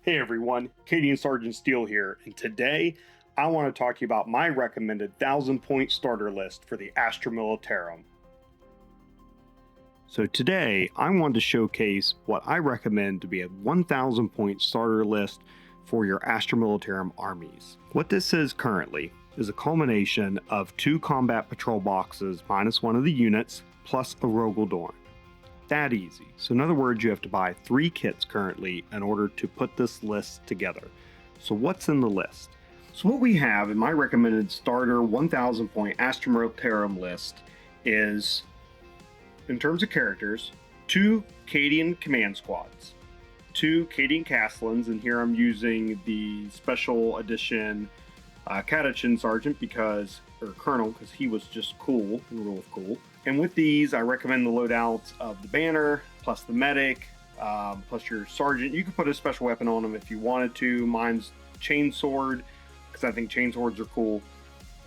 Hey everyone, Cadian Sergeant Steele here, and today I want to talk to you about my recommended 1,000-point starter list for the Astra Militarum. So today I wanted to showcase what I recommend to be a 1,000-point starter list for your Astra Militarum armies. What this is currently is a culmination of 2 combat patrol boxes minus 1 of the units plus a Rogal Dorn. That easy. So in other words, you have to buy 3 kits currently in order to put this list together. So what's in the list? So what we have in my recommended starter 1,000 point Astra Militarum list is, in terms of characters, 2 Cadian Command Squads, 2 Cadian Castellans, and here I'm using the special edition Cadian Sergeant or Colonel, because he was just cool in Rule of Cool. And with these, I recommend the loadouts of the banner, plus the medic, plus your sergeant. You could put a special weapon on them if you wanted to. Mine's chainsword, because I think chainswords are cool.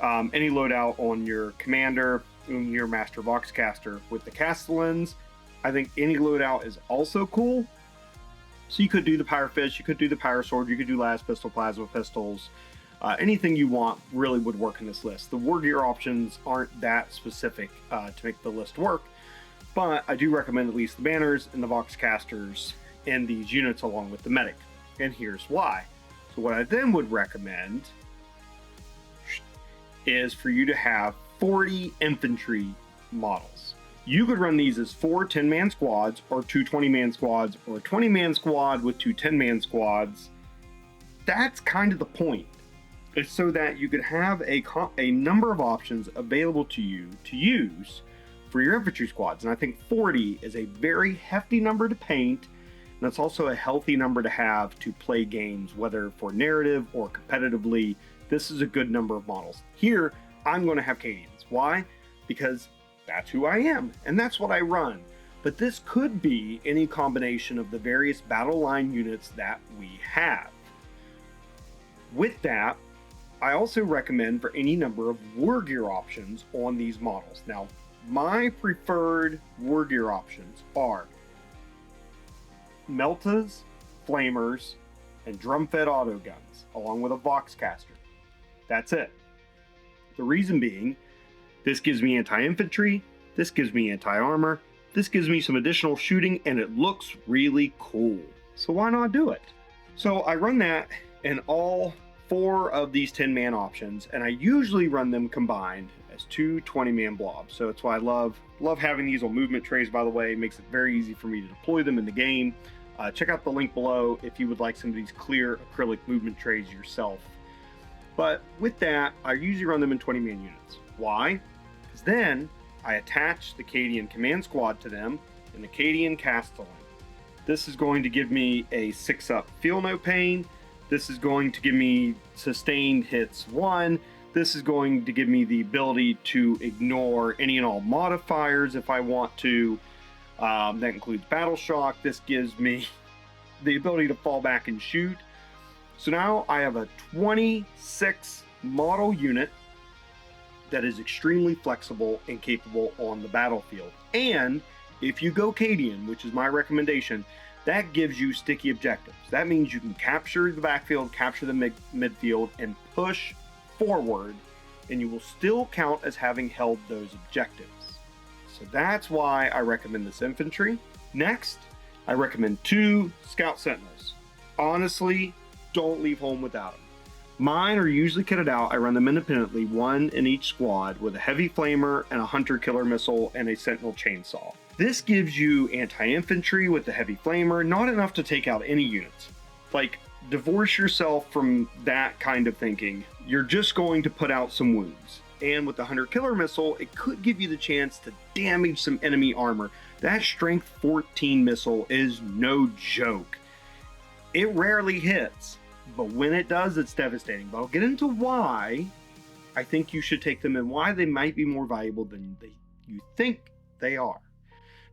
Any loadout on your commander, and your master voxcaster. With the Castellans, I think any loadout is also cool. So you could do the Power Fist, you could do the Power Sword, you could do Laspistol, Plasma Pistols. Anything you want really would work in this list. The war gear options aren't that specific to make the list work, but I do recommend at least the banners and the voxcasters in these units along with the medic. And here's why. So what I then would recommend is for you to have 40 infantry models. You could run these as 4 10-man squads, or 2 20-man squads, or a 20-man squad with 2 10-man squads. That's kind of the point. It's so that you could have a number of options available to you to use for your infantry squads. And I think 40 is a very hefty number to paint, and it's also a healthy number to have to play games, whether for narrative or competitively. This is a good number of models. Here, I'm going to have Cadians. Why? Because that's who I am, and that's what I run. But this could be any combination of the various battle line units that we have. With that, I also recommend for any number of war gear options on these models. Now, my preferred war gear options are Meltas, Flamers, and drum-fed auto guns, along with a Voxcaster. That's it. The reason being, this gives me anti-infantry, this gives me anti-armor, this gives me some additional shooting, and it looks really cool. So why not do it? So I run that in all 4 of these 10-man options, and I usually run them combined as 2 20-man blobs. So that's why I love having these on movement trays, by the way. It makes it very easy for me to deploy them in the game. Check out the link below if you would like some of these clear acrylic movement trays yourself. But with that, I usually run them in 20-man units. Why? Because then I attach the Cadian Command Squad to them and the Cadian Castellan. This is going to give me a 6-up Feel No Pain. This is going to give me sustained hits 1. This is going to give me the ability to ignore any and all modifiers if I want to. That includes Battle Shock. This gives me the ability to fall back and shoot. So now I have a 26 model unit that is extremely flexible and capable on the battlefield. And if you go Cadian, which is my recommendation, that gives you sticky objectives. That means you can capture the backfield, capture the midfield, and push forward, and you will still count as having held those objectives. So that's why I recommend this infantry. Next, I recommend 2 Scout Sentinels. Honestly, don't leave home without them. Mine are usually kitted out. I run them independently, 1 in each squad, with a heavy flamer and a hunter killer missile and a sentinel chainsaw. This gives you anti-infantry with the heavy flamer, not enough to take out any units. Like, divorce yourself from that kind of thinking. You're just going to put out some wounds. And with the hunter killer missile, it could give you the chance to damage some enemy armor. That strength 14 missile is no joke. It rarely hits, but when it does, it's devastating. But I'll get into why I think you should take them and why they might be more valuable than you think they are.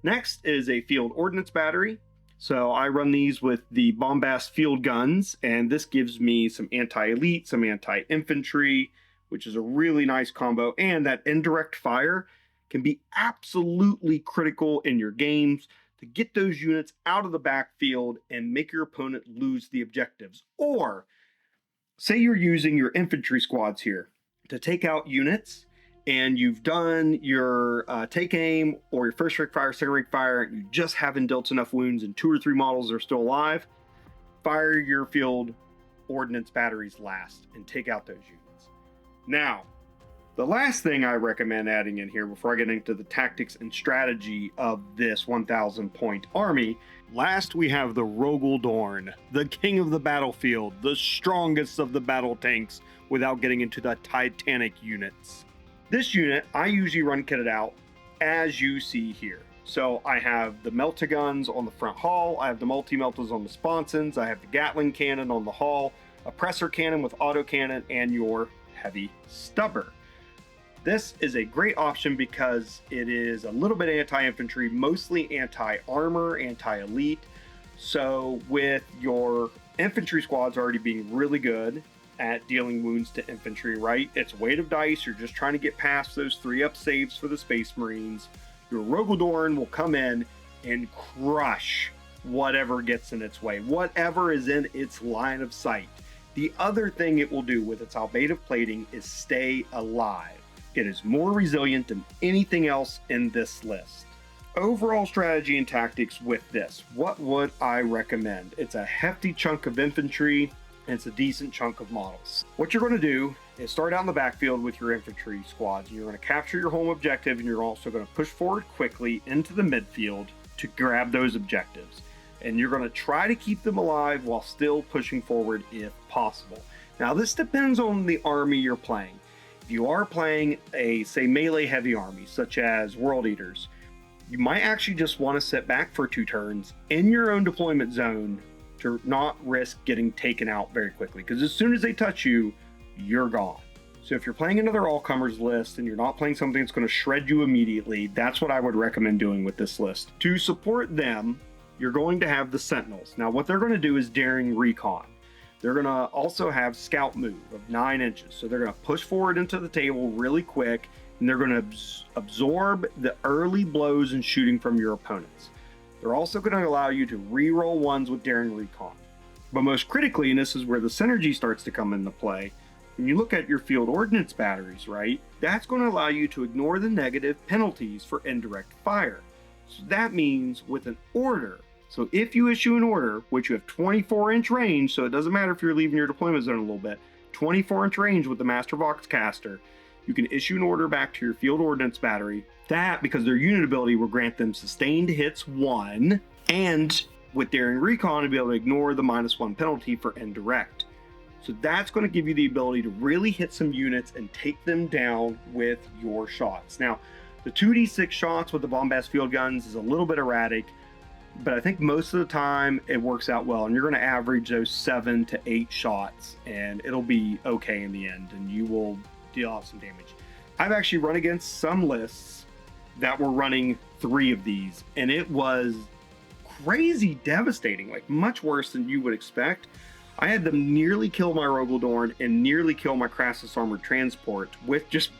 Next is a field ordnance battery. So I run these with the Bombast field guns, and this gives me some anti-elite, some anti-infantry, which is a really nice combo. And that indirect fire can be absolutely critical in your games to to get those units out of the backfield and make your opponent lose the objectives. Or say you're using your infantry squads here to take out units, and you've done your take aim or your first rank fire, second rank fire, and you just haven't dealt enough wounds and 2 or 3 models are still alive. Fire your field ordnance batteries last and take out those units. Now, the last thing I recommend adding in here before I get into the tactics and strategy of this 1,000 point army, last we have the Rogal Dorn, the king of the battlefield, the strongest of the battle tanks without getting into the Titanic units. This unit, I usually run kitted out as you see here. So I have the melta guns on the front hull, I have the multi-meltas on the sponsons, I have the Gatling cannon on the hull, a presser cannon with autocannon, and your heavy stubber. This is a great option because it is a little bit anti-infantry, mostly anti-armor, anti-elite. So with your infantry squads already being really good at dealing wounds to infantry, right? It's weight of dice, you're just trying to get past those 3-up saves for the Space Marines. Your Rogal Dorn will come in and crush whatever gets in its way, whatever is in its line of sight. The other thing it will do with its albedo plating is stay alive. It is more resilient than anything else in this list. Overall strategy and tactics with this, what would I recommend? It's a hefty chunk of infantry, and it's a decent chunk of models. What you're going to do is start out in the backfield with your infantry squads. You're going to capture your home objective, and you're also going to push forward quickly into the midfield to grab those objectives. And you're going to try to keep them alive while still pushing forward if possible. Now, this depends on the army you're playing. If you are playing a, say, melee heavy army, such as World Eaters, you might actually just want to sit back for 2 turns in your own deployment zone to not risk getting taken out very quickly, because as soon as they touch you, you're gone. So if you're playing another all-comers list and you're not playing something that's going to shred you immediately, that's what I would recommend doing with this list. To support them, you're going to have the Sentinels. Now, what they're going to do is daring recon. They're going to also have scout move of 9 inches. So they're going to push forward into the table really quick, and they're going to absorb the early blows and shooting from your opponents. They're also going to allow you to re-roll ones with daring recon. But most critically, and this is where the synergy starts to come into play, when you look at your field ordnance batteries, right, that's going to allow you to ignore the negative penalties for indirect fire. So that means with an order, so if you issue an order, which you have 24-inch range, so it doesn't matter if you're leaving your deployment zone a little bit, 24-inch range with the Master Vox caster, you can issue an order back to your field ordnance battery. That, because their unit ability will grant them sustained hits 1, and with daring recon, to be able to ignore the -1 penalty for indirect. So that's going to give you the ability to really hit some units and take them down with your shots. Now, the 2d6 shots with the bombast field guns is a little bit erratic, but I think most of the time it works out well, and you're going to average those 7 to 8 shots, and it'll be okay in the end, and you will deal out some damage. I've actually run against some lists that were running 3 of these, and it was crazy devastating, like much worse than you would expect. I had them nearly kill my Rogal Dorn and nearly kill my Crassus Armored Transport with just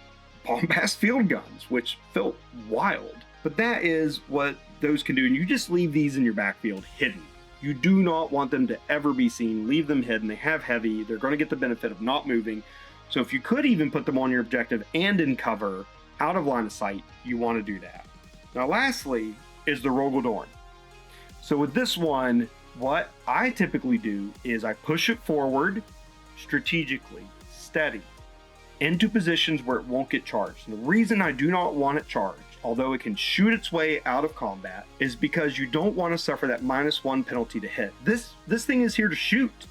bombast field guns, which felt wild. But that is what those can do, and you just leave these in your backfield hidden. You do not want them to ever be seen. Leave them hidden. They have heavy. They're going to get the benefit of not moving. So if you could even put them on your objective and in cover, out of line of sight, you want to do that. Now lastly is the Rogal Dorn. So with this one, what I typically do is I push it forward strategically, steady, into positions where it won't get charged. And the reason I do not want it charged, although it can shoot its way out of combat, is because you don't want to suffer that -1 penalty to hit. This thing is here to shoot.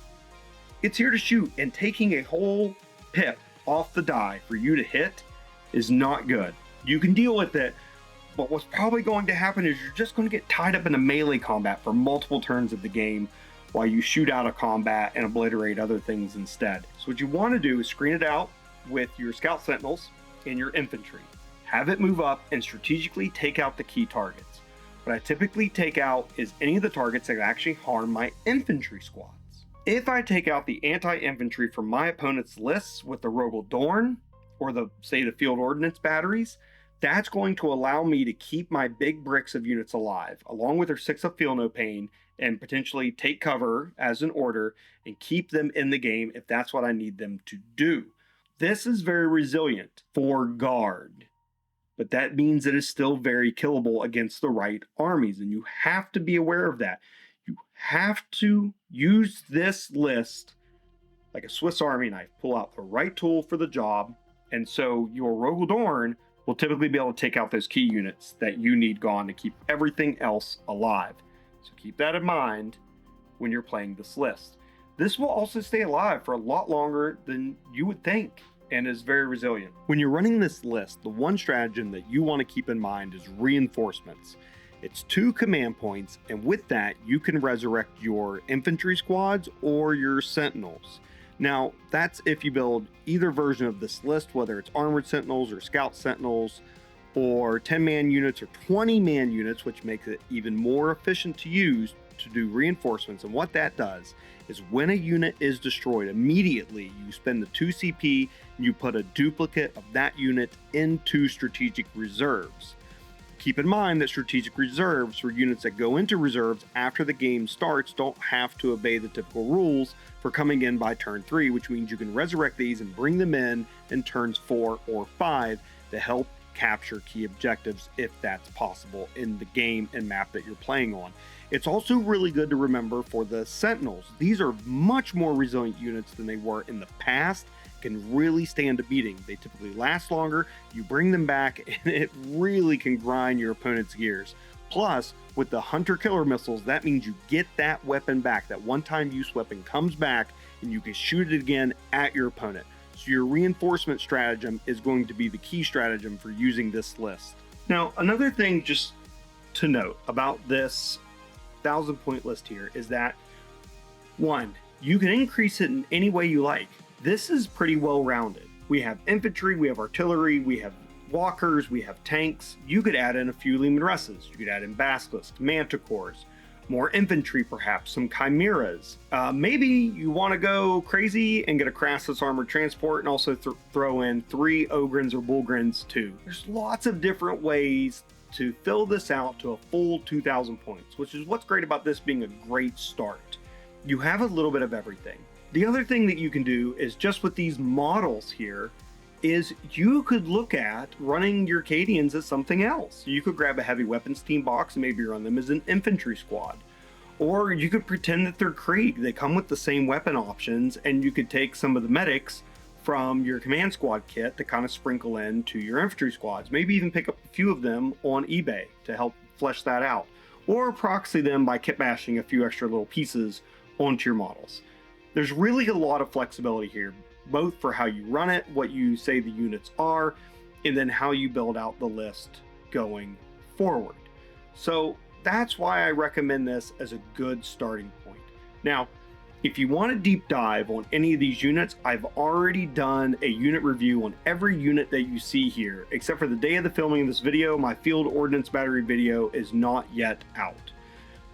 It's here to shoot, and taking a whole pip off the die for you to hit is not good. You can deal with it, but what's probably going to happen is you're just going to get tied up in a melee combat for multiple turns of the game while you shoot out of combat and obliterate other things instead. So what you want to do is screen it out with your Scout Sentinels and your infantry. Have it move up and strategically take out the key targets. What I typically take out is any of the targets that actually harm my infantry squads. If I take out the anti-infantry from my opponent's lists with the Rogal Dorn, or the, say, the field ordnance batteries, That's going to allow me to keep my big bricks of units alive, along with their 6 of Feel No Pain, and potentially take cover as an order and keep them in the game if that's what I need them to do. This is very resilient for guard, but that means it is still very killable against the right armies, and you have to be aware of that. You have to use this list like a Swiss Army knife, pull out the right tool for the job, and so your Rogal Dorn will typically be able to take out those key units that you need gone to keep everything else alive. So keep that in mind when you're playing this list. This will also stay alive for a lot longer than you would think and is very resilient. When you're running this list, the one stratagem that you want to keep in mind is reinforcements. It's 2 command points, and with that, you can resurrect your infantry squads or your sentinels. Now, that's if you build either version of this list, whether it's armored sentinels or scout sentinels, or 10-man units or 20-man units, which makes it even more efficient to use to do reinforcements. And what that does is when a unit is destroyed, immediately you spend the 2 CP and you put a duplicate of that unit into strategic reserves. Keep in mind that strategic reserves, or units that go into reserves after the game starts, don't have to obey the typical rules for coming in by turn 3, which means you can resurrect these and bring them in turns 4 or 5 to help capture key objectives if that's possible in the game and map that you're playing on. It's also really good to remember for the Sentinels. These are much more resilient units than they were in the past, can really stand a beating. They typically last longer, you bring them back, and it really can grind your opponent's gears. Plus, with the Hunter-Killer missiles, that means you get that weapon back. That one-time use weapon comes back, and you can shoot it again at your opponent. So your reinforcement stratagem is going to be the key stratagem for using this list. Now, another thing just to note about this 1,000-point list here is that, 1, you can increase it in any way you like. This is pretty well-rounded. We have infantry, we have artillery, we have walkers, we have tanks. You could add in a few Leman Russes. You could add in basilisks, manticores, more infantry perhaps, some chimeras. Maybe you want to go crazy and get a Crassus armored transport and also throw in 3 Ogrins or Bullgrins too. There's lots of different ways to fill this out to a full 2,000 points, which is what's great about this being a great start. You have a little bit of everything. The other thing that you can do is just with these models here is you could look at running your Cadians as something else. You could grab a heavy weapons team box and maybe run them as an infantry squad. Or you could pretend that they're Krieg. They come with the same weapon options, and you could take some of the medics from your command squad kit to kind of sprinkle into your infantry squads. Maybe even pick up a few of them on eBay to help flesh that out. Or proxy them by kit bashing a few extra little pieces onto your models. There's really a lot of flexibility here, both for how you run it, what you say the units are, and then how you build out the list going forward. So that's why I recommend this as a good starting point. Now, if you want a deep dive on any of these units, I've already done a unit review on every unit that you see here, except for the day of the filming of this video. My field ordnance battery video is not yet out.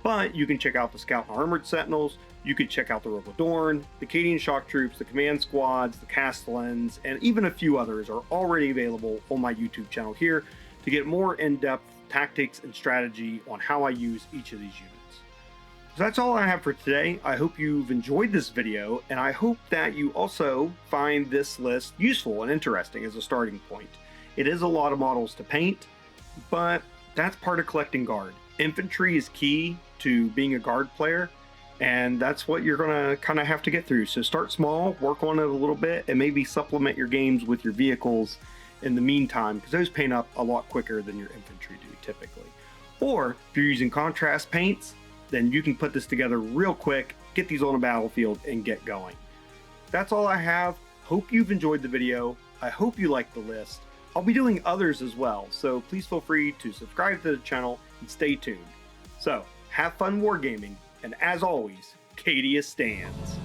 But you can check out the Scout and Armored Sentinels, you could check out the Rogal Dorn, the Cadian Shock Troops, the Command Squads, the Castellans, and even a few others are already available on my YouTube channel here to get more in-depth tactics and strategy on how I use each of these units. So that's all I have for today. I hope you've enjoyed this video, and I hope that you also find this list useful and interesting as a starting point. It is a lot of models to paint, but that's part of collecting guard. Infantry is key to being a guard player, and that's what you're going to kind of have to get through. So start small, work on it a little bit, and maybe supplement your games with your vehicles in the meantime, because those paint up a lot quicker than your infantry do typically. Or if you're using contrast paints, then you can put this together real quick, get these on a battlefield, and get going. That's all I have. Hope you've enjoyed the video. I hope you like the list. I'll be doing others as well, so please feel free to subscribe to the channel and stay tuned. So, have fun wargaming, and as always, Cadia stands.